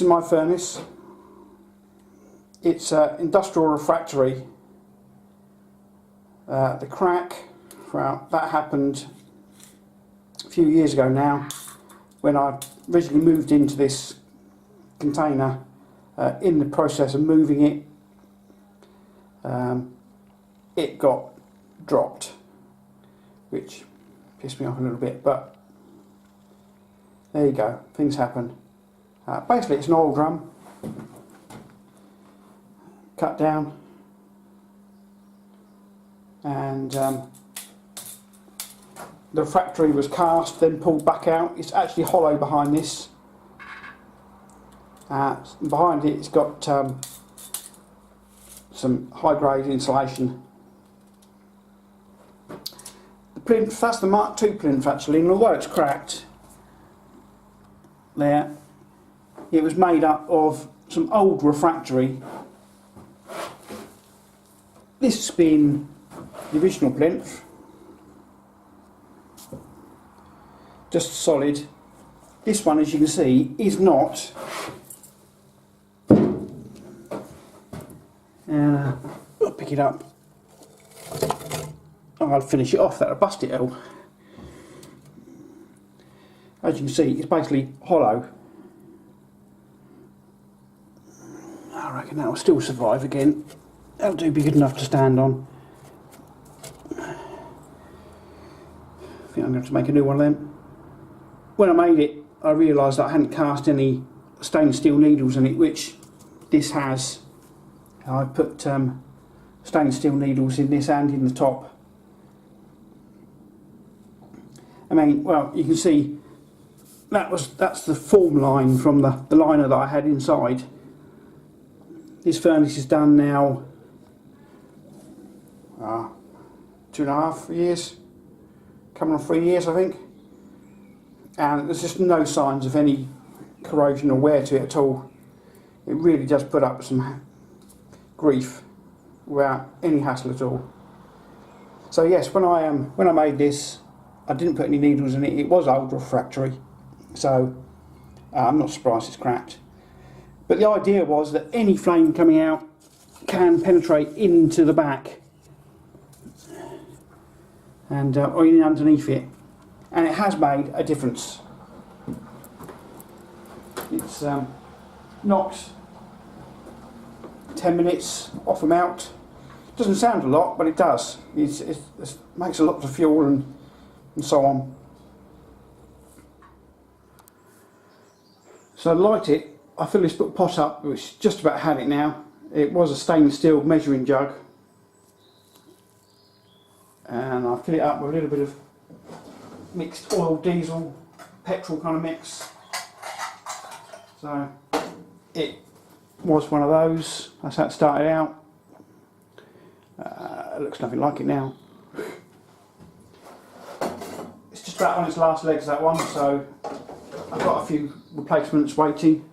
is my furnace. It's industrial refractory. The crack, well, that happened a few years ago now, when I originally moved into this container. In the process of moving it, it got dropped, which pissed me off a little bit, but there you go, things happen. Basically it's an oil drum, cut down, and the refractory was cast, then pulled back out. It's actually hollow behind this. Behind it, it's got some high-grade insulation. The plinth, that's the Mark II plinth actually, and although it's cracked there, it was made up of some old refractory. This has been the original plinth, just solid. This one, as you can see, is not. I'll pick it up. I'll finish it off, that'll bust it all. As you can see, it's basically hollow. I reckon that will still survive again. That'll do, be good enough to stand on. I think I'm going to have to make a new one of them. When I made it, I realised that I hadn't cast any stainless steel needles in it, which this has. I put stainless steel needles in this and in the top. I mean, well, you can see that's the form line from the liner that I had inside. This furnace is done now 2.5 years, coming on 3 years I think, and there's just no signs of any corrosion or wear to it at all. It really does put up some grief without any hassle at all. So yes, when I made this, I didn't put any needles in it. It was old refractory, so I'm not surprised it's cracked. But the idea was that any flame coming out can penetrate into the back and or in underneath it, and it has made a difference. It's knocked 10 minutes off them out. Doesn't sound a lot, but it does. It makes a lot of fuel and so on. So I light it. I fill this pot up, which just about had it now. It was a stainless steel measuring jug, and I fill it up with a little bit of mixed oil, diesel, petrol kind of mix. So it was one of those. That's how it started out. It looks nothing like it now. It's just about on its last legs, that one, so I've got a few replacements waiting.